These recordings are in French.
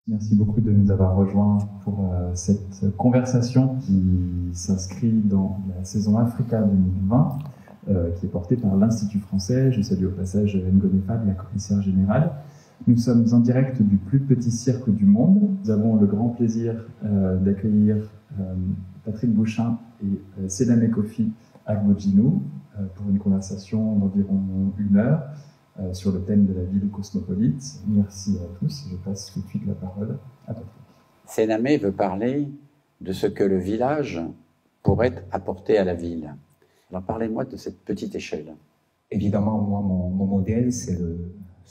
Merci beaucoup de nous avoir rejoints pour cette conversation qui s'inscrit dans la saison Africa 2020, qui est portée par l'Institut français. Je salue au passage Ngone Fad, la commissaire générale. Nous sommes en direct du plus petit cirque du monde. Nous avons le grand plaisir d'accueillir Patrick Bouchain et Sedame Kofi Agbodjinou pour une conversation d'environ 1 heure. Sur le thème de la ville cosmopolite. Merci à tous. Je passe tout de suite la parole à Patrick. Sedame veut parler de ce que le village pourrait apporter à la ville. Alors parlez-moi de cette petite échelle. Évidemment, moi, mon modèle, c'est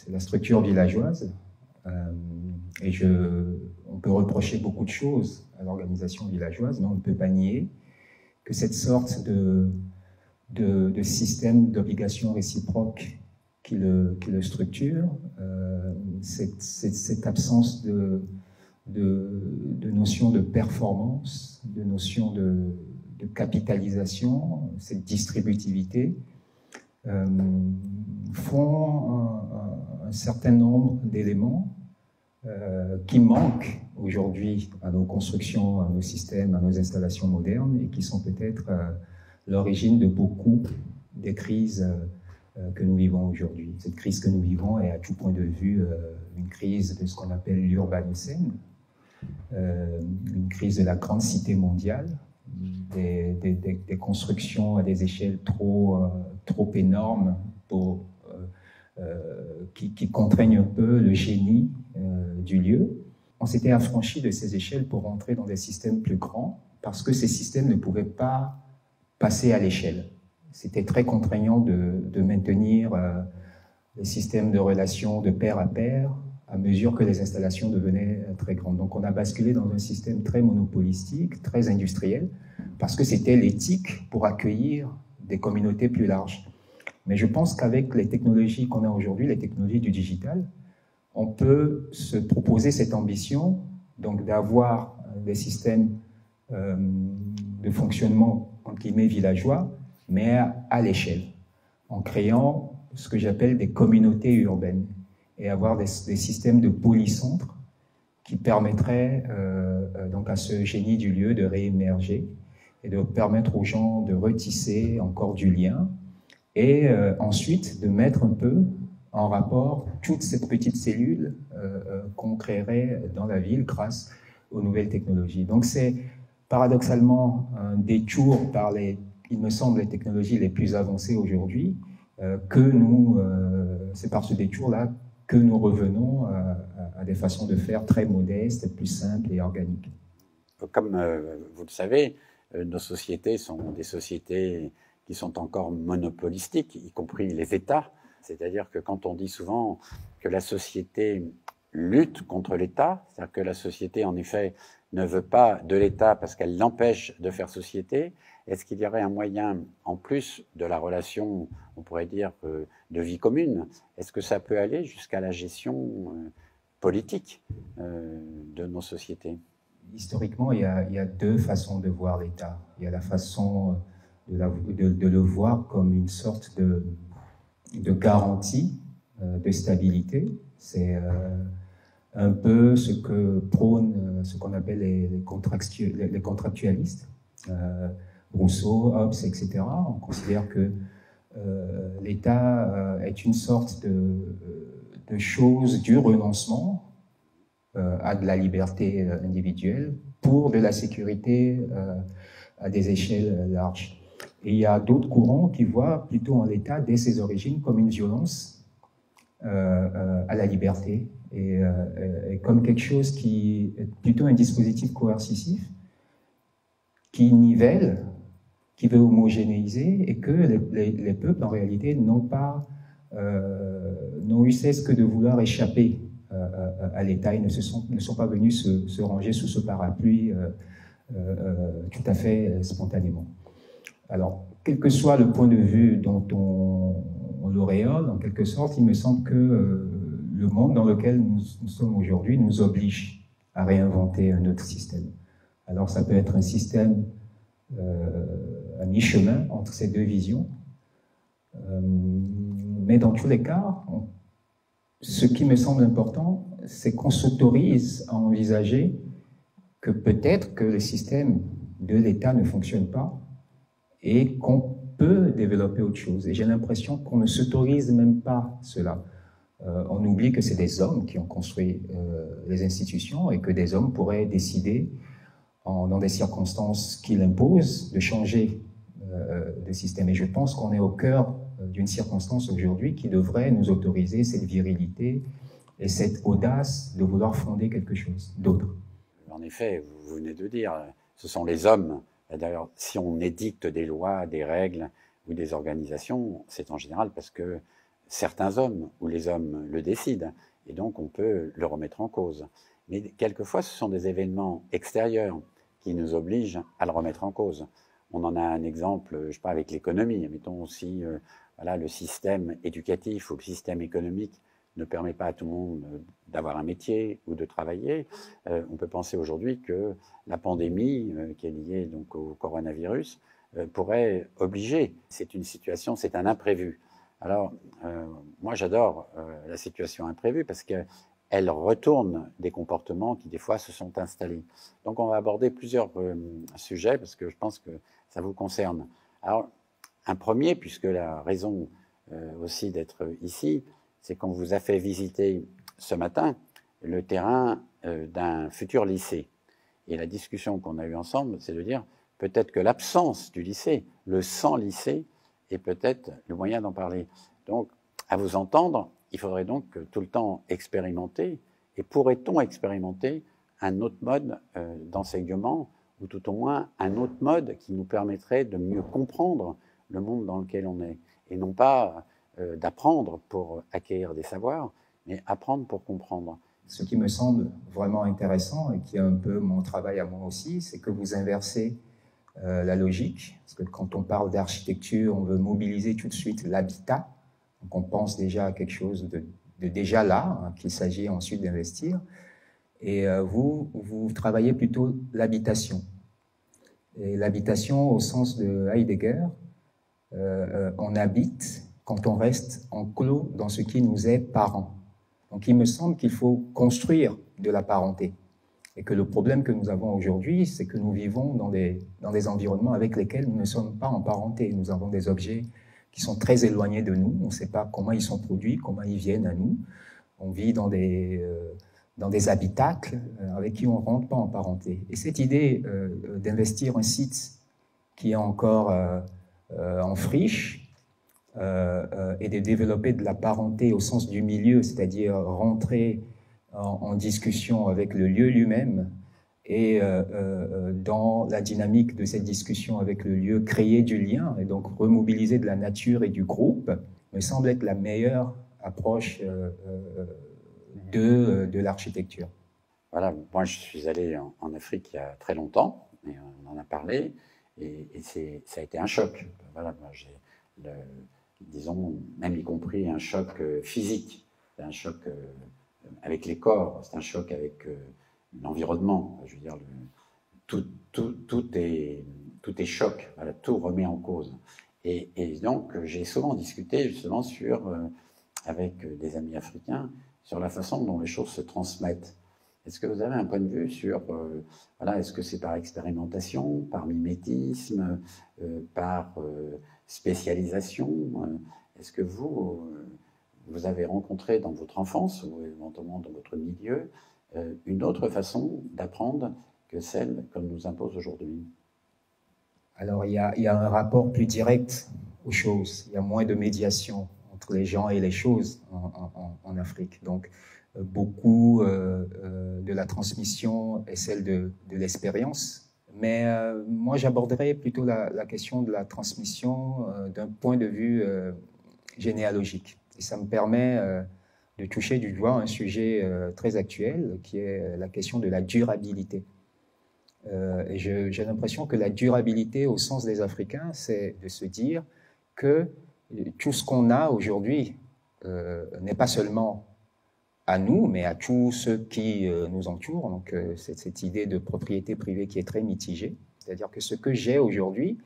la structure villageoise. Et on peut reprocher beaucoup de choses à l'organisation villageoise, mais on ne peut pas nier que cette sorte de système d'obligation réciproque qui le structure, cette absence de notion de performance, de notion de capitalisation, cette distributivité, font un certain nombre d'éléments qui manquent aujourd'hui à nos constructions, à nos systèmes, à nos installations modernes et qui sont peut-être l'origine de beaucoup des crises que nous vivons aujourd'hui. Cette crise que nous vivons est à tout point de vue une crise de ce qu'on appelle l'urbanocène, une crise de la grande cité mondiale, des constructions à des échelles trop énormes qui contraignent un peu le génie du lieu. On s'était affranchi de ces échelles pour rentrer dans des systèmes plus grands parce que ces systèmes ne pouvaient pas passer à l'échelle. C'était très contraignant de maintenir les systèmes de relations de pair à pair à mesure que les installations devenaient très grandes. Donc on a basculé dans un système très monopolistique, très industriel, parce que c'était l'éthique pour accueillir des communautés plus larges. Mais je pense qu'avec les technologies qu'on a aujourd'hui, les technologies du digital, on peut se proposer cette ambition, donc d'avoir des systèmes de fonctionnement, entre guillemets, villageois, mais à l'échelle, en créant ce que j'appelle des communautés urbaines et avoir des systèmes de polycentres qui permettraient donc à ce génie du lieu de réémerger et de permettre aux gens de retisser encore du lien et ensuite de mettre un peu en rapport toute cette petite cellule qu'on créerait dans la ville grâce aux nouvelles technologies. Donc c'est paradoxalement un détour par il me semble, les technologies les plus avancées aujourd'hui, c'est par ce détour-là que nous revenons à des façons de faire très modestes, plus simples et organiques. Comme vous le savez, nos sociétés sont des sociétés qui sont encore monopolistiques, y compris les États. C'est-à-dire que quand on dit souvent que la société lutte contre l'État, c'est-à-dire que la société, en effet, ne veut pas de l'État parce qu'elle l'empêche de faire société, est-ce qu'il y aurait un moyen, en plus de la relation, on pourrait dire, de vie commune, est-ce que ça peut aller jusqu'à la gestion politique de nos sociétés? Historiquement, il y a 2 façons de voir l'État. Il y a la façon de le voir comme une sorte de garantie de stabilité. C'est un peu ce que prônent ce qu'on appelle les contractualistes. Rousseau, Hobbes, etc. On considère que l'État est une sorte de chose du renoncement à de la liberté individuelle pour de la sécurité à des échelles larges. Et il y a d'autres courants qui voient plutôt en l'État, dès ses origines, comme une violence à la liberté et comme quelque chose qui est plutôt un dispositif coercitif qui nivelle, qui veut homogénéiser et que les peuples, en réalité, n'ont eu cesse que de vouloir échapper à l'État et ne sont pas venus se ranger sous ce parapluie tout à fait spontanément. Alors, quel que soit le point de vue dont on l'auréole, en quelque sorte, il me semble que le monde dans lequel nous sommes aujourd'hui nous oblige à réinventer un autre système. Alors, ça peut être un système à mi-chemin entre ces 2 visions. Mais dans tous les cas, ce qui me semble important, c'est qu'on s'autorise à envisager que peut-être que le système de l'État ne fonctionne pas et qu'on peut développer autre chose. Et j'ai l'impression qu'on ne s'autorise même pas cela. On oublie que c'est des hommes qui ont construit les institutions et que des hommes pourraient décider, dans des circonstances qui l'imposent, de changer de système. Et je pense qu'on est au cœur d'une circonstance aujourd'hui qui devrait nous autoriser cette virilité et cette audace de vouloir fonder quelque chose d'autre. En effet, vous venez de dire, ce sont les hommes. D'ailleurs, si on édicte des lois, des règles ou des organisations, c'est en général parce que certains hommes ou les hommes le décident, et donc on peut le remettre en cause. Mais quelquefois, ce sont des événements extérieurs qui nous obligent à le remettre en cause. On en a un exemple, je ne sais pas, avec l'économie. Mettons aussi, voilà, le système éducatif ou le système économique ne permet pas à tout le monde d'avoir un métier ou de travailler. On peut penser aujourd'hui que la pandémie qui est liée donc au coronavirus pourrait obliger. C'est une situation, c'est un imprévu. Alors, moi j'adore la situation imprévue parce qu'elle retourne des comportements qui des fois se sont installés. Donc on va aborder plusieurs sujets parce que je pense que ça vous concerne. Alors, un premier, puisque la raison aussi d'être ici, c'est qu'on vous a fait visiter ce matin le terrain d'un futur lycée. Et la discussion qu'on a eue ensemble, c'est de dire peut-être que l'absence du lycée, le sans lycée, est peut-être le moyen d'en parler. Donc, à vous entendre, il faudrait donc tout le temps expérimenter. Et pourrait-on expérimenter un autre mode d'enseignement, ou tout au moins un autre mode qui nous permettrait de mieux comprendre le monde dans lequel on est, et non pas d'apprendre pour acquérir des savoirs, mais apprendre pour comprendre. Ce qui me semble vraiment intéressant, et qui est un peu mon travail à moi aussi, c'est que vous inversez la logique, parce que quand on parle d'architecture, on veut mobiliser tout de suite l'habitat, donc on pense déjà à quelque chose de déjà là, hein, qu'il s'agit ensuite d'investir, et vous travaillez plutôt l'habitation. Et l'habitation, au sens de Heidegger, on habite quand on reste enclos dans ce qui nous est parent. Donc il me semble qu'il faut construire de la parenté. Et que le problème que nous avons aujourd'hui, c'est que nous vivons dans des environnements avec lesquels nous ne sommes pas en parenté. Nous avons des objets qui sont très éloignés de nous. On ne sait pas comment ils sont produits, comment ils viennent à nous. On vit dans des habitacles avec qui on ne rentre pas en parenté. Et cette idée d'investir un site qui est encore en friche, et de développer de la parenté au sens du milieu, c'est-à-dire rentrer en discussion avec le lieu lui-même et dans la dynamique de cette discussion avec le lieu, créer du lien et donc remobiliser de la nature et du groupe, me semble être la meilleure approche de l'architecture. Voilà, moi je suis allé en Afrique il y a très longtemps, et on en a parlé, et ça a été un choc. Voilà, moi j'ai disons, même y compris un choc physique, un choc avec les corps, c'est un choc avec l'environnement. Je veux dire, tout est choc, voilà, tout remet en cause. Et donc, j'ai souvent discuté justement avec des amis africains sur la façon dont les choses se transmettent. Est-ce que vous avez un point de vue sur, voilà, est-ce que c'est par expérimentation, par mimétisme, par spécialisation? Est-ce que vous avez rencontré dans votre enfance, ou éventuellement dans votre milieu, une autre façon d'apprendre que celle qu'on nous impose aujourd'hui? Alors, il y a un rapport plus direct aux choses. Il y a moins de médiation entre les gens et les choses en Afrique. Donc, beaucoup de la transmission est celle de l'expérience. Mais moi, j'aborderais plutôt la question de la transmission d'un point de vue généalogique. Et ça me permet de toucher du doigt un sujet très actuel, qui est la question de la durabilité. Et j'ai l'impression que la durabilité, au sens des Africains, c'est de se dire que tout ce qu'on a aujourd'hui n'est pas seulement à nous, mais à tous ceux qui nous entourent. Donc, c'est cette idée de propriété privée qui est très mitigée. C'est-à-dire que ce que j'ai aujourd'hui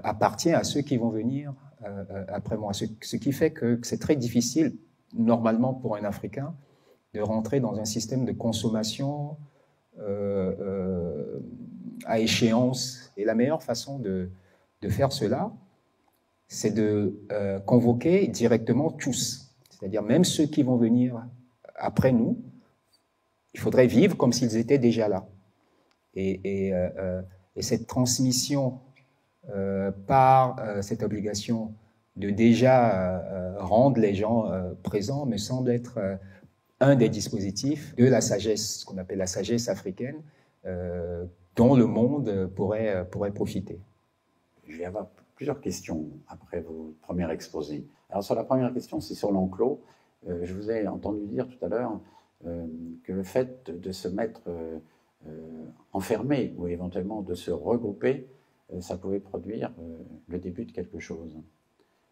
appartient à ceux qui vont venir après moi. Ce qui fait que c'est très difficile, normalement, pour un Africain, de rentrer dans un système de consommation à échéance. Et la meilleure façon de faire cela, c'est de convoquer directement tous, c'est-à-dire même ceux qui vont venir après nous. Il faudrait vivre comme s'ils étaient déjà là. Et cette transmission par cette obligation de déjà rendre les gens présents me semble être un des dispositifs de la sagesse, ce qu'on appelle la sagesse africaine, dont le monde pourrait profiter. Je vais avoir plusieurs questions après vos premiers exposés. Alors sur la première question, c'est sur l'enclos. Je vous ai entendu dire tout à l'heure que le fait de se mettre enfermé ou éventuellement de se regrouper, ça pouvait produire le début de quelque chose.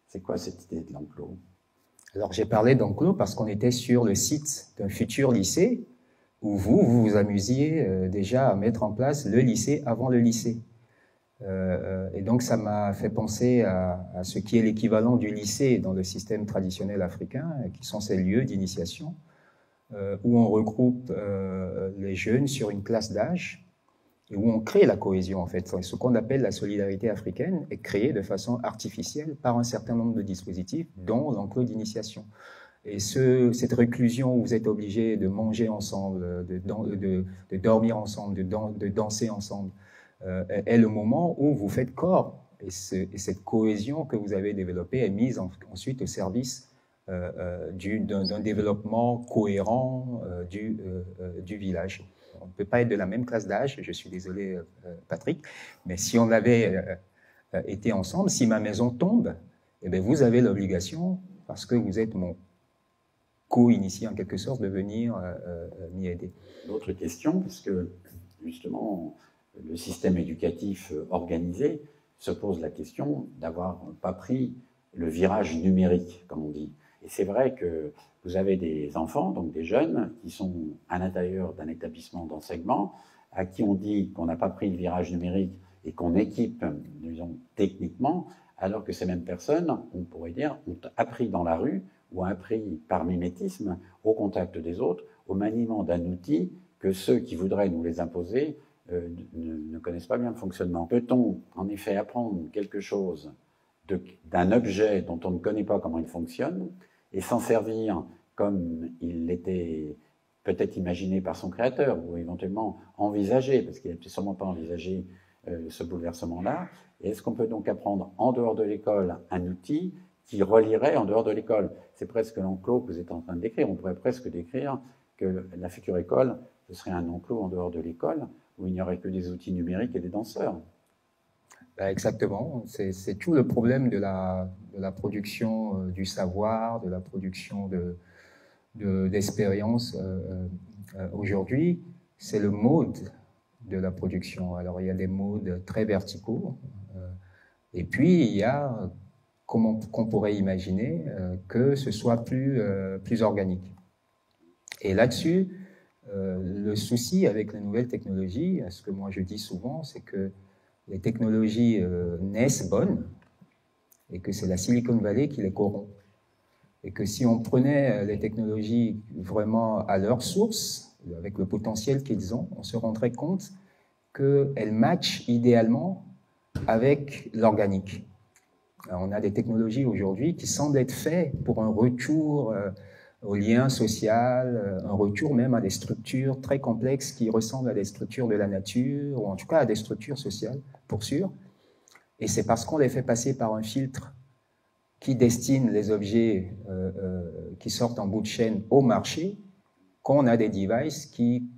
C'est quoi cette idée de l'enclos? Alors j'ai parlé d'enclos parce qu'on était sur le site d'un futur lycée où vous vous amusiez déjà à mettre en place le lycée avant le lycée. Et donc ça m'a fait penser à ce qui est l'équivalent du lycée dans le système traditionnel africain, qui sont ces lieux d'initiation, où on regroupe les jeunes sur une classe d'âge et où on crée la cohésion, en fait. Ce qu'on appelle la solidarité africaine est créée de façon artificielle par un certain nombre de dispositifs, dont l'enclos d'initiation. Et cette réclusion où vous êtes obligés de manger ensemble, de dormir ensemble, de danser ensemble, est le moment où vous faites corps. Et cette cohésion que vous avez développée est mise ensuite au service d'un développement cohérent du village. On ne peut pas être de la même classe d'âge, je suis désolé Patrick, mais si on avait été ensemble, si ma maison tombe, eh bien vous avez l'obligation, parce que vous êtes mon co-initié en quelque sorte, de venir m'y aider. D'autres questions, parce que justement, le système éducatif organisé se pose la question d'avoir pas pris le virage numérique, comme on dit. Et c'est vrai que vous avez des enfants, donc des jeunes, qui sont à l'intérieur d'un établissement d'enseignement, à qui on dit qu'on n'a pas pris le virage numérique et qu'on équipe, disons, techniquement, alors que ces mêmes personnes, on pourrait dire, ont appris dans la rue ou appris par mimétisme, au contact des autres, au maniement d'un outil que ceux qui voudraient nous les imposer ne connaissent pas bien le fonctionnement. Peut-on en effet apprendre quelque chose d'un objet dont on ne connaît pas comment il fonctionne et s'en servir comme il l'était peut-être imaginé par son créateur ou éventuellement envisagé, parce qu'il n'était sûrement pas envisagé ce bouleversement-là. Et est-ce qu'on peut donc apprendre en dehors de l'école un outil qui relierait en dehors de l'école? C'est presque l'enclos que vous êtes en train de décrire. On pourrait presque décrire que la future école, ce serait un enclos en dehors de l'école où il n'y aurait que des outils numériques et des danseurs. Exactement, c'est tout le problème de la production du savoir, de la production d'expérience. Aujourd'hui, c'est le mode de la production. Alors il y a des modes très verticaux, et puis il y a, qu'on pourrait imaginer, que ce soit plus organique. Et là-dessus, le souci avec les nouvelles technologies, ce que moi je dis souvent, c'est que les technologies naissent bonnes et que c'est la Silicon Valley qui les corrompt. Et que si on prenait les technologies vraiment à leur source, avec le potentiel qu'ils ont, on se rendrait compte qu'elles matchent idéalement avec l'organique. On a des technologies aujourd'hui qui semblent être faites pour un retour au lien social, un retour même à des structures très complexes qui ressemblent à des structures de la nature, ou en tout cas à des structures sociales, pour sûr. Et c'est parce qu'on les fait passer par un filtre qui destine les objets qui sortent en bout de chaîne au marché, qu'on a des devices qui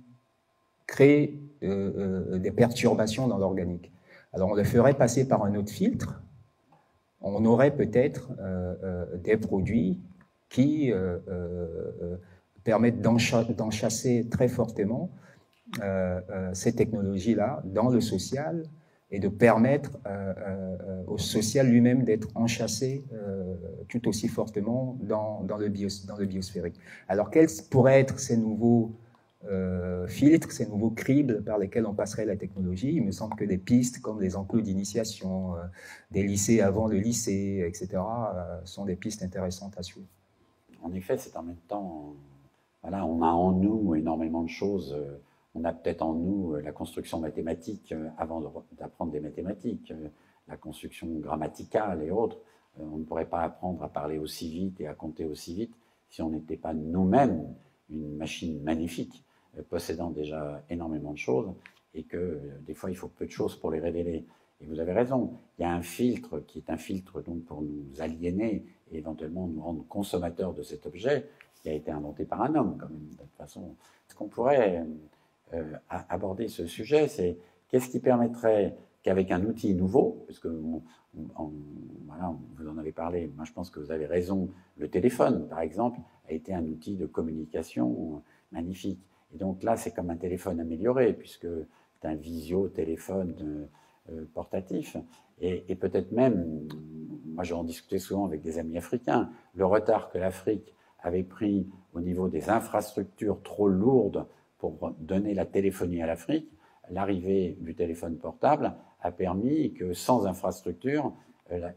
créent des perturbations dans l'organique. Alors on les ferait passer par un autre filtre, on aurait peut-être des produits qui permettent d'enchasser très fortement ces technologies-là dans le social et de permettre au social lui-même d'être enchâssé tout aussi fortement dans le biosphérique. Alors quels pourraient être ces nouveaux filtres, ces nouveaux cribles par lesquels on passerait la technologie? Il me semble que des pistes comme les enclos d'initiation, des lycées avant le lycée, etc., sont des pistes intéressantes à suivre. En effet, c'est en même temps Voilà, on a en nous énormément de choses. On a peut-être en nous la construction mathématique avant d'apprendre des mathématiques, la construction grammaticale et autres. On ne pourrait pas apprendre à parler aussi vite et à compter aussi vite si on n'était pas nous-mêmes une machine magnifique, possédant déjà énormément de choses, et que des fois il faut peu de choses pour les révéler. Et vous avez raison, il y a un filtre qui est un filtre donc pour nous aliéner et éventuellement nous rendre consommateurs de cet objet qui a été inventé par un homme, quand même, de toute façon. Ce qu'on pourrait aborder ce sujet, c'est qu'est-ce qui permettrait qu'avec un outil nouveau, parce que voilà, vous en avez parlé, moi je pense que vous avez raison, le téléphone, par exemple, a été un outil de communication magnifique. Et donc là, c'est comme un téléphone amélioré, puisque c'est un visio-téléphone portatif. Et peut-être même, moi j'en discutais souvent avec des amis africains, le retard que l'Afrique avait pris au niveau des infrastructures trop lourdes pour donner la téléphonie à l'Afrique, l'arrivée du téléphone portable a permis que sans infrastructure,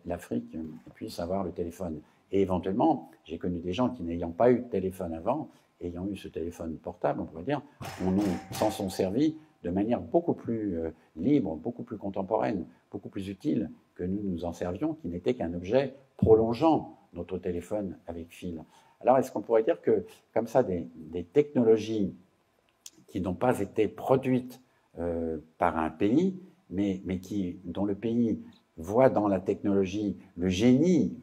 l'Afrique puisse avoir le téléphone. Et éventuellement, j'ai connu des gens qui n'ayant pas eu de téléphone avant, ayant eu ce téléphone portable, on pourrait dire, s'en sont servis de manière beaucoup plus libre, beaucoup plus contemporaine, beaucoup plus utile que nous en servions, qui n'était qu'un objet prolongeant notre téléphone avec fil. Alors, est-ce qu'on pourrait dire que, comme ça, des technologies qui n'ont pas été produites par un pays, mais dont le pays voit dans la technologie le génie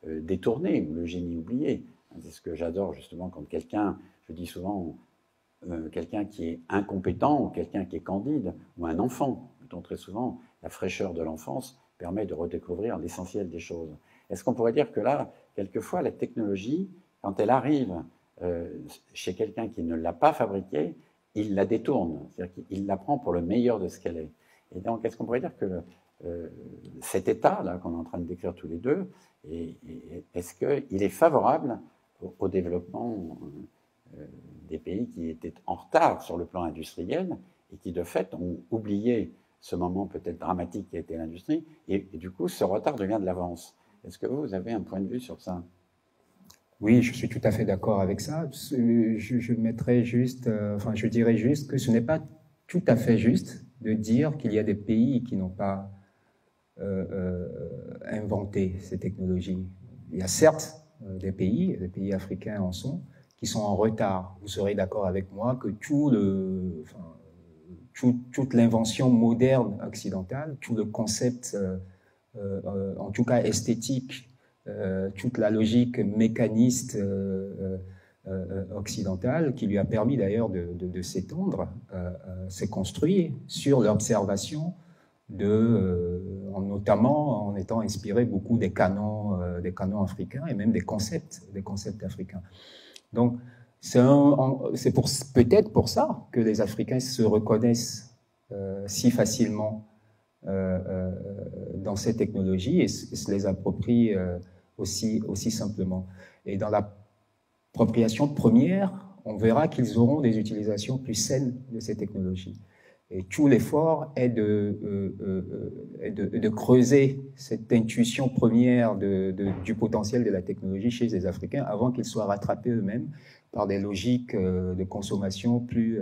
détourné ou le génie oublié. C'est ce que j'adore justement quand quelqu'un, je dis souvent, quelqu'un qui est incompétent ou quelqu'un qui est candide, ou un enfant, dont très souvent la fraîcheur de l'enfance permet de redécouvrir l'essentiel des choses. Est-ce qu'on pourrait dire que là, quelquefois, la technologie, quand elle arrive chez quelqu'un qui ne l'a pas fabriquée, il la détourne, c'est-à-dire qu'il la prend pour le meilleur de ce qu'elle est. Et donc, est-ce qu'on pourrait dire que cet état-là qu'on est en train de décrire tous les deux, est-ce qu'il est favorable au développement des pays qui étaient en retard sur le plan industriel et qui, de fait, ont oublié ce moment peut-être dramatique qui a été l'industrie, et du coup, ce retard devient de l'avance. Est-ce que vous avez un point de vue sur ça ? Oui, je suis tout à fait d'accord avec ça. Je mettrais juste, je dirais juste que ce n'est pas tout à fait juste de dire qu'il y a des pays qui n'ont pas inventé ces technologies. Il y a certes des pays africains en sont, qui sont en retard. Vous serez d'accord avec moi que toute l'invention moderne occidentale, tout le concept, en tout cas esthétique, toute la logique mécaniste occidentale, qui lui a permis d'ailleurs de s'étendre, s'est construit sur l'observation notamment en étant inspiré beaucoup des canons africains et même des concepts africains. Donc, c'est peut-être pour ça que les Africains se reconnaissent si facilement dans ces technologies et se les approprient aussi simplement. Et dans l'appropriation première, on verra qu'ils auront des utilisations plus saines de ces technologies. Et tout l'effort est de creuser cette intuition première du potentiel de la technologie chez les Africains avant qu'ils soient rattrapés eux-mêmes par des logiques de consommation plus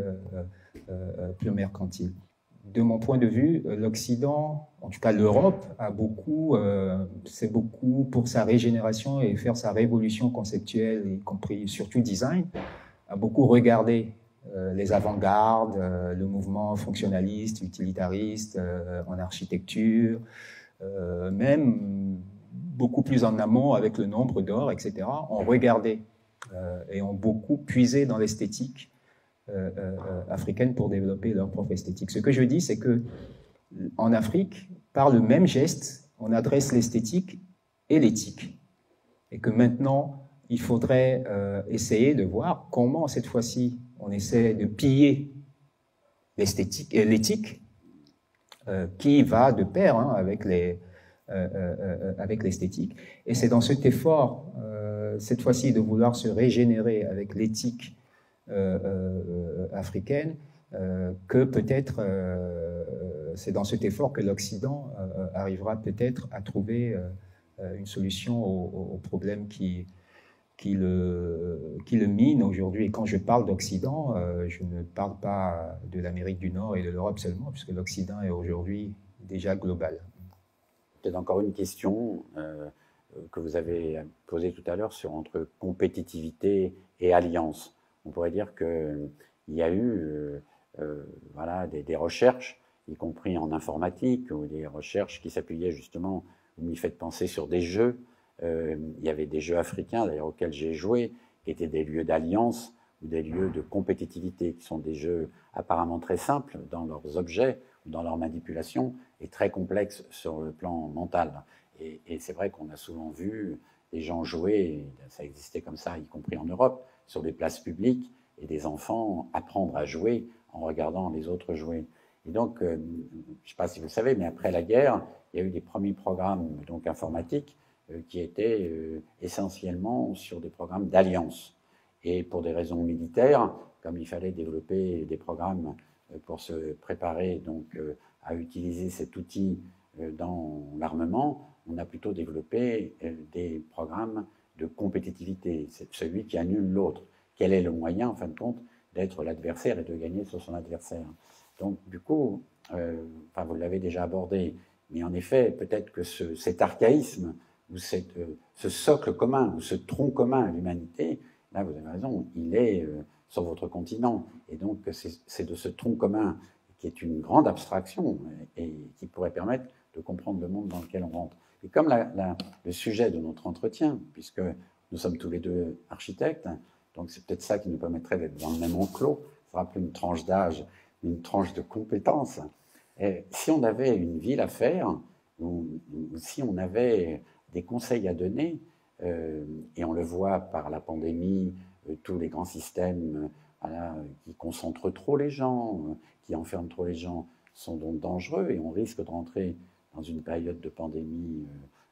mercantiles. De mon point de vue, l'Occident, en tout cas l'Europe, c'est beaucoup pour sa régénération et faire sa révolution conceptuelle, y compris surtout design, a beaucoup regardé les avant-gardes, le mouvement fonctionnaliste, utilitariste en architecture, même beaucoup plus en amont avec le nombre d'or, etc., ont regardé et ont beaucoup puisé dans l'esthétique africaine pour développer leur propre esthétique. Ce que je dis, c'est que en Afrique, par le même geste, on adresse l'esthétique et l'éthique. Et que maintenant, il faudrait essayer de voir comment, cette fois-ci, on essaie de piller l'esthétique et l'éthique qui va de pair avec l'esthétique. Et c'est dans cet effort, cette fois-ci, de vouloir se régénérer avec l'éthique africaine que peut-être c'est dans cet effort que l'Occident arrivera peut-être à trouver une solution aux problèmes qui qui le mine aujourd'hui. Et quand je parle d'Occident, je ne parle pas de l'Amérique du Nord et de l'Europe seulement, puisque l'Occident est aujourd'hui déjà global. Peut-être encore une question que vous avez posée tout à l'heure entre compétitivité et alliance. On pourrait dire qu'il y a eu voilà, des recherches, y compris en informatique, ou des recherches qui s'appuyaient justement, vous m'y faites penser, sur des jeux. Il y avait des jeux africains, d'ailleurs, auxquels j'ai joué, qui étaient des lieux d'alliance ou des lieux de compétitivité, qui sont des jeux apparemment très simples dans leurs objets ou dans leur manipulation, et très complexes sur le plan mental. Et c'est vrai qu'on a souvent vu des gens jouer, ça existait comme ça, y compris en Europe, sur des places publiques, et des enfants apprendre à jouer en regardant les autres jouer. Et donc, je ne sais pas si vous le savez, mais après la guerre, il y a eu des premiers programmes donc, informatiques qui étaient essentiellement sur des programmes d'alliance. Et pour des raisons militaires, comme il fallait développer des programmes pour se préparer donc, à utiliser cet outil dans l'armement, on a plutôt développé des programmes de compétitivité. C'est celui qui annule l'autre. Quel est le moyen, en fin de compte, d'être l'adversaire et de gagner sur son adversaire? Donc, du coup, enfin, vous l'avez déjà abordé, mais en effet, peut-être que cet archaïsme, ou ce socle commun, ou ce tronc commun à l'humanité, là, vous avez raison, il est sur votre continent. Et donc, c'est de ce tronc commun qui est une grande abstraction et qui pourrait permettre de comprendre le monde dans lequel on rentre. Et comme le sujet de notre entretien, puisque nous sommes tous les deux architectes, donc c'est peut-être ça qui nous permettrait d'être dans le même enclos, ça sera plus une tranche d'âge, une tranche de compétences. Et si on avait une ville à faire, ou si on avait des conseils à donner, et on le voit par la pandémie, tous les grands systèmes voilà, qui concentrent trop les gens, qui enferment trop les gens, sont donc dangereux, et on risque de rentrer dans une période de pandémie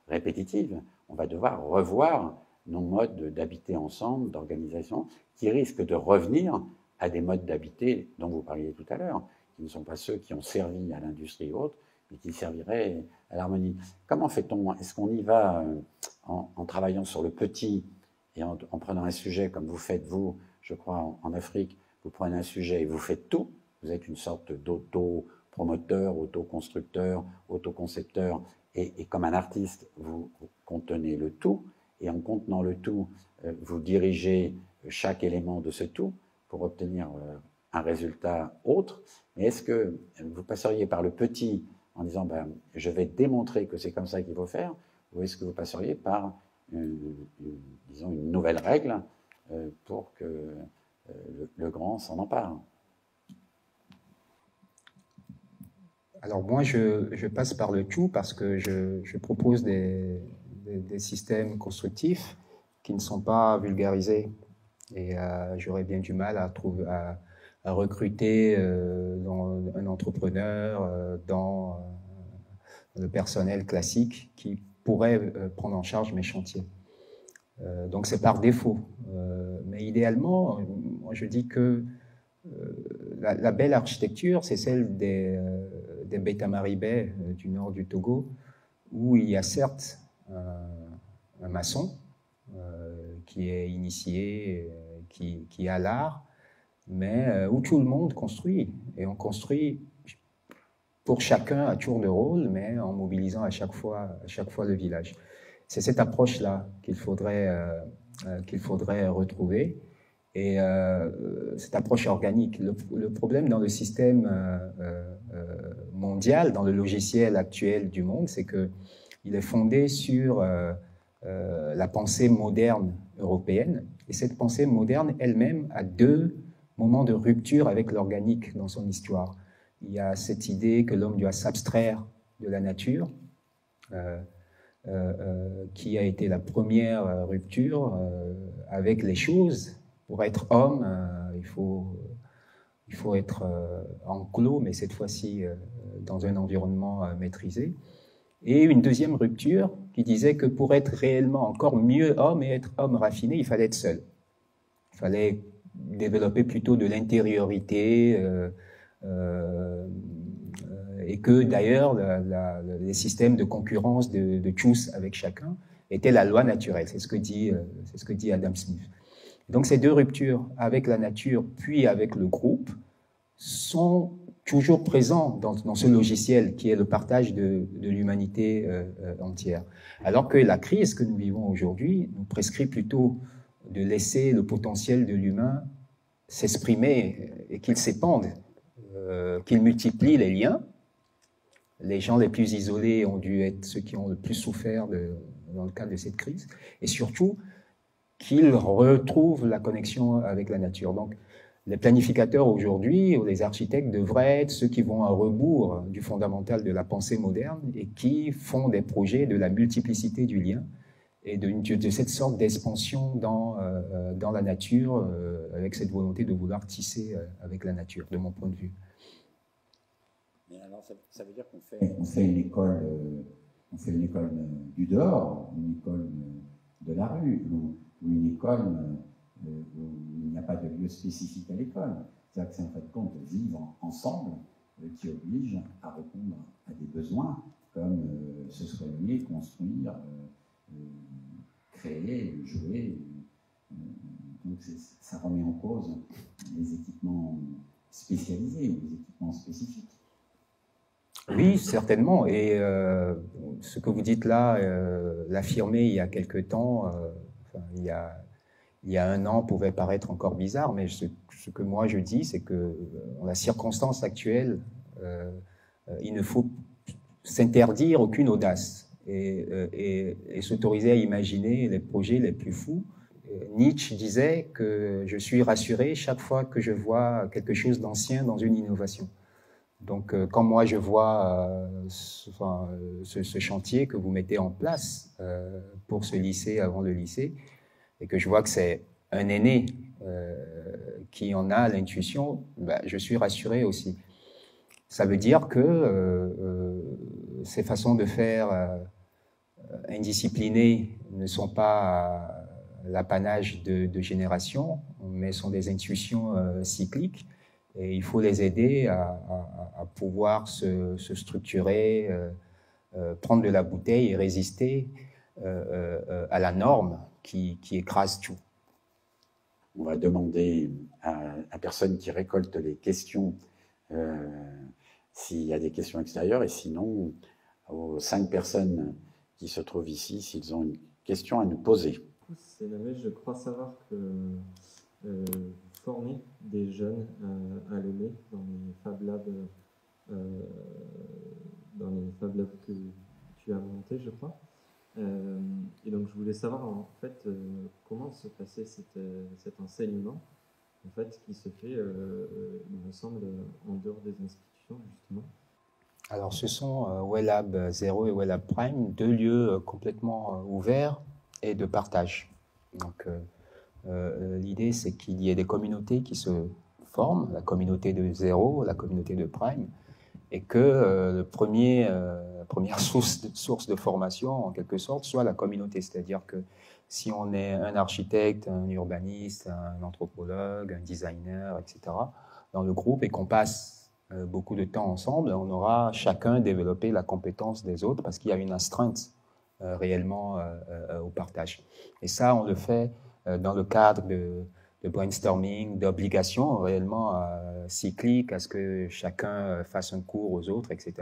répétitive. On va devoir revoir nos modes d'habiter ensemble, d'organisation, qui risquent de revenir à des modes d'habiter dont vous parliez tout à l'heure, qui ne sont pas ceux qui ont servi à l'industrie ou autre, mais qui serviraient à l'harmonie. Comment fait-on? Est-ce qu'on y va en travaillant sur le petit et en prenant un sujet comme vous faites, vous, je crois, en Afrique, vous prenez un sujet et vous faites tout, vous êtes une sorte d'auto-promoteur, auto-constructeur, auto-concepteur, et comme un artiste, vous contenez le tout, et en contenant le tout, vous dirigez chaque élément de ce tout pour obtenir un résultat autre. Mais est-ce que vous passeriez par le petit en disant ben, je vais démontrer que c'est comme ça qu'il faut faire, ou est-ce que vous passeriez par disons une nouvelle règle pour que le grand s'en empare? Alors moi, je passe par le tout parce que je propose des systèmes constructifs qui ne sont pas vulgarisés. Et j'aurais bien du mal à recruter un entrepreneur dans le personnel classique qui pourrait prendre en charge mes chantiers. Donc c'est par défaut. Mais idéalement, moi je dis que la belle architecture, c'est celle des Beta Maribé du nord du Togo, où il y a certes un maçon qui est initié, qui a l'art, mais où tout le monde construit. Et on construit pour chacun à tour de rôle, mais en mobilisant à chaque fois le village. C'est cette approche-là qu'il faudrait retrouver. Et cette approche organique. Le problème dans le système mondial, dans le logiciel actuel du monde, c'est qu'il est fondé sur la pensée moderne européenne. Et cette pensée moderne elle-même a deux moments de rupture avec l'organique dans son histoire. Il y a cette idée que l'homme doit s'abstraire de la nature, qui a été la première rupture avec les choses. Pour être homme, il faut être enclos, mais cette fois-ci dans un environnement maîtrisé. Et une deuxième rupture qui disait que pour être réellement encore mieux homme et être homme raffiné, il fallait être seul. Il fallait développer plutôt de l'intériorité et que d'ailleurs les systèmes de concurrence de tous avec chacun était la loi naturelle. C'est ce que dit Adam Smith. Donc ces deux ruptures avec la nature puis avec le groupe sont toujours présents dans ce logiciel qui est le partage de l'humanité entière. Alors que la crise que nous vivons aujourd'hui nous prescrit plutôt de laisser le potentiel de l'humain s'exprimer et qu'il s'épande, qu'il multiplie les liens. Les gens les plus isolés ont dû être ceux qui ont le plus souffert dans le cadre de cette crise, et surtout qu'ils retrouvent la connexion avec la nature. Donc, les planificateurs aujourd'hui, ou les architectes, devraient être ceux qui vont à rebours du fondamental de la pensée moderne et qui font des projets de la multiplicité du lien et de cette sorte d'expansion dans la nature, avec cette volonté de vouloir tisser avec la nature, de mon point de vue. Mais alors, ça veut dire qu'on fait une école, du dehors, une école de la rue, ou une école où il n'y a pas de lieu spécifique à l'école. C'est-à-dire que c'est en fait compte de vivre ensemble qui oblige à répondre à des besoins comme se soigner, construire, créer, jouer. Donc ça remet en cause les équipements spécialisés ou les équipements spécifiques. Oui, certainement. Et ce que vous dites là, l'affirmer il y a quelque temps, il y a un an, pouvait paraître encore bizarre, mais ce que moi je dis, c'est que dans la circonstance actuelle, il ne faut s'interdire aucune audace et s'autoriser à imaginer les projets les plus fous. Nietzsche disait que je suis rassuré chaque fois que je vois quelque chose d'ancien dans une innovation. Donc, quand moi je vois ce chantier que vous mettez en place pour ce lycée avant le lycée, et que je vois que c'est un aîné qui en a l'intuition, ben, je suis rassuré aussi. Ça veut dire que ces façons de faire indisciplinées ne sont pas l'apanage de générations, mais sont des intuitions cycliques. Et il faut les aider à pouvoir se structurer, prendre de la bouteille et résister à la norme qui écrase tout. On va demander à la personne qui récolte les questions s'il y a des questions extérieures, et sinon aux 5 personnes qui se trouvent ici, s'ils ont une question à nous poser. C'est je crois savoir que former des jeunes à l'aimer dans les Fab Labs que tu as monté, je crois. Et donc je voulais savoir en fait comment se passait cet enseignement en fait qui se fait, il me semble, en dehors des institutions justement. Alors ce sont WellLab 0 et WellLab Prime, 2 lieux complètement ouverts et de partage. Donc l'idée c'est qu'il y ait des communautés qui se forment, la communauté de 0, la communauté de Prime, et que la première source de formation, en quelque sorte, soit la communauté. C'est-à-dire que si on est un architecte, un urbaniste, un anthropologue, un designer, etc., dans le groupe, et qu'on passe beaucoup de temps ensemble, on aura chacun développé la compétence des autres, parce qu'il y a une astreinte réellement au partage. Et ça, on le fait dans le cadre de brainstorming, d'obligations réellement cycliques, à ce que chacun fasse un cours aux autres, etc.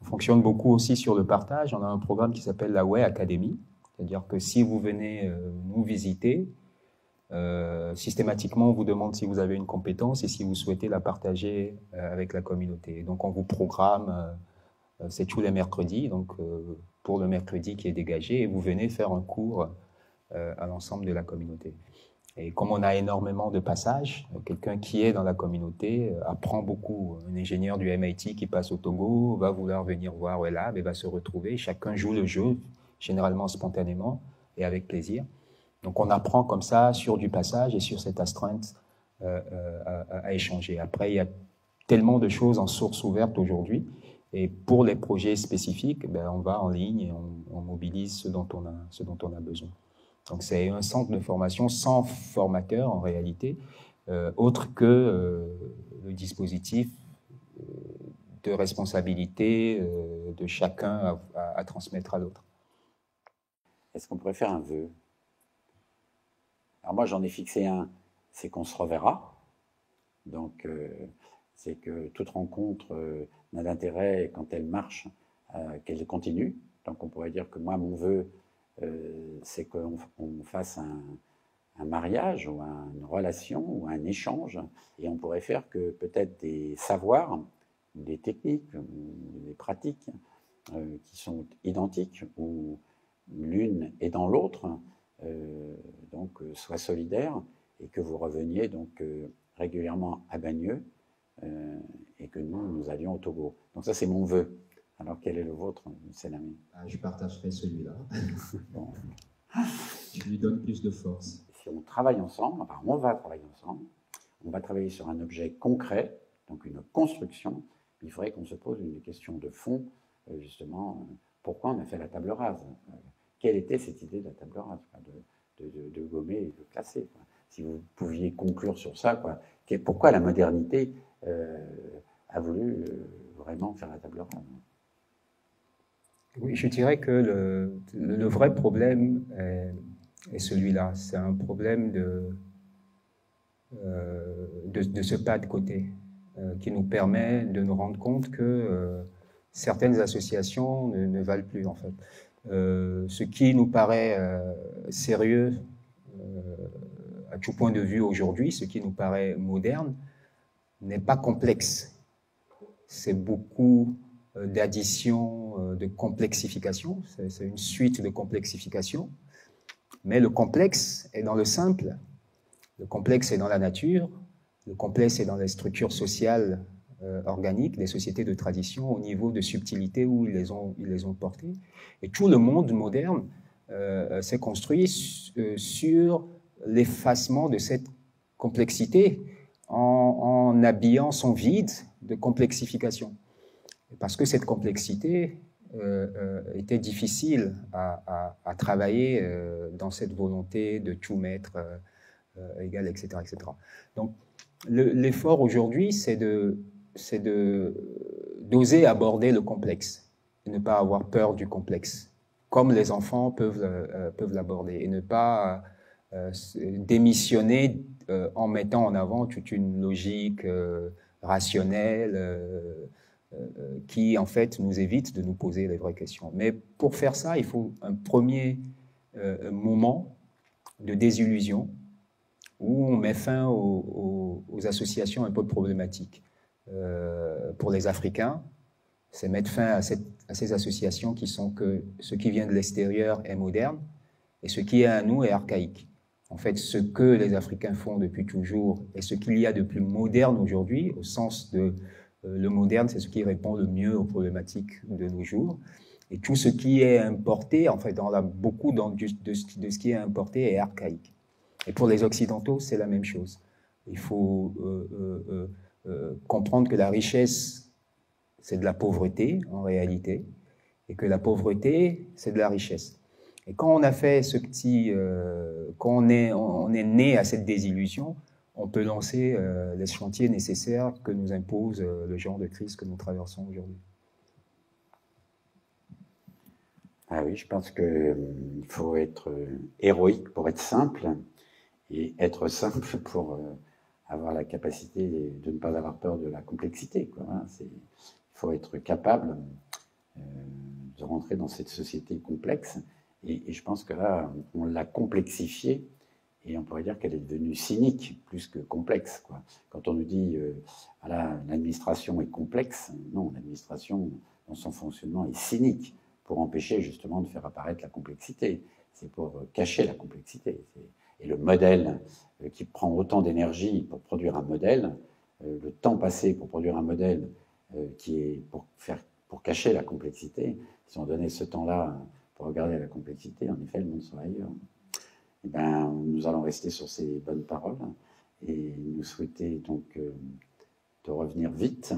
On fonctionne beaucoup aussi sur le partage. On a un programme qui s'appelle la Way Academy, c'est-à-dire que si vous venez nous visiter, systématiquement on vous demande si vous avez une compétence et si vous souhaitez la partager avec la communauté. Donc on vous programme, c'est tous les mercredis, donc pour le mercredi qui est dégagé, et vous venez faire un cours à l'ensemble de la communauté. Et comme on a énormément de passages, quelqu'un qui est dans la communauté apprend beaucoup. Un ingénieur du MIT qui passe au Togo va vouloir venir voir WellLab et va se retrouver. Chacun joue le jeu, généralement spontanément et avec plaisir. Donc on apprend comme ça sur du passage et sur cette astreinte à échanger. Après, il y a tellement de choses en source ouverte aujourd'hui. Et pour les projets spécifiques, ben, on va en ligne et on mobilise ce dont on a besoin. Donc c'est un centre de formation sans formateur en réalité, autre que le dispositif de responsabilité de chacun à transmettre à l'autre. est-ce qu'on pourrait faire un vœu? Alors moi, j'en ai fixé un, c'est qu'on se reverra. Donc, c'est que toute rencontre n'a d'intérêt quand elle marche, qu'elle continue. Donc, on pourrait dire que moi, mon vœu, c'est qu'on fasse un mariage ou une relation ou un échange, et on pourrait faire que peut-être des savoirs, des techniques, des pratiques qui sont identiques ou l'une est dans l'autre, donc soient solidaires, et que vous reveniez donc régulièrement à Bagneux et que nous allions au Togo. Donc ça, c'est mon vœu. Alors, quel est le vôtre, Selami? Je partagerai celui-là. Bon. Je lui donne plus de force. Si on travaille ensemble, enfin, on va travailler ensemble, on va travailler sur un objet concret, donc une construction, il faudrait qu'on se pose une question de fond, justement, pourquoi on a fait la table rase? Quelle était cette idée de la table rase, de gommer et de classer, quoi. Si vous pouviez conclure sur ça, quoi. Pourquoi la modernité a voulu vraiment faire la table rase? Oui, je dirais que le vrai problème est celui-là. C'est un problème de ce pas de côté qui nous permet de nous rendre compte que certaines associations ne valent plus, en fait. Ce qui nous paraît sérieux à tout point de vue aujourd'hui, ce qui nous paraît moderne, n'est pas complexe. C'est beaucoup d'addition, de complexification, c'est une suite de complexification, mais le complexe est dans le simple, le complexe est dans la nature, le complexe est dans les structures sociales organiques, les sociétés de tradition, au niveau de subtilité où ils les ont portées. Et tout le monde moderne s'est construit sur l'effacement de cette complexité en habillant son vide de complexification. Parce que cette complexité était difficile à travailler dans cette volonté de tout mettre égal, etc., etc. Donc, l'effort aujourd'hui, c'est d'oser aborder le complexe, et ne pas avoir peur du complexe, comme les enfants peuvent l'aborder, et ne pas démissionner en mettant en avant toute une logique rationnelle qui, en fait, nous évite de nous poser les vraies questions. Mais pour faire ça, il faut un premier moment de désillusion où on met fin aux associations un peu problématiques. Pour les Africains, c'est mettre fin à ces associations qui sont que ce qui vient de l'extérieur est moderne et ce qui est à nous est archaïque. En fait, ce que les Africains font depuis toujours et ce qu'il y a de plus moderne aujourd'hui, au sens de le moderne, c'est ce qui répond le mieux aux problématiques de nos jours. Et tout ce qui est importé, en fait, beaucoup de ce qui est importé est archaïque. Et pour les Occidentaux, c'est la même chose. Il faut comprendre que la richesse, c'est de la pauvreté, en réalité, et que la pauvreté, c'est de la richesse. Et quand on a fait ce petit... quand on est né à cette désillusion, on peut lancer les chantiers nécessaires que nous impose le genre de crise que nous traversons aujourd'hui. Ah oui, je pense qu'il faut être héroïque pour être simple, et être simple pour avoir la capacité de ne pas avoir peur de la complexité, quoi, hein. Il faut être capable de rentrer dans cette société complexe, et je pense que là, on l'a complexifiée, et on pourrait dire qu'elle est devenue cynique plus que complexe, quoi. Quand on nous dit voilà, l'administration est complexe, non, l'administration dans son fonctionnement est cynique pour empêcher justement de faire apparaître la complexité. C'est pour cacher la complexité. Et le modèle qui prend autant d'énergie pour produire un modèle, le temps passé pour produire un modèle qui est pour cacher la complexité, si on donnait ce temps-là pour regarder la complexité, en effet, le monde serait ailleurs. Eh bien, nous allons rester sur ces bonnes paroles et nous souhaiter donc de revenir vite.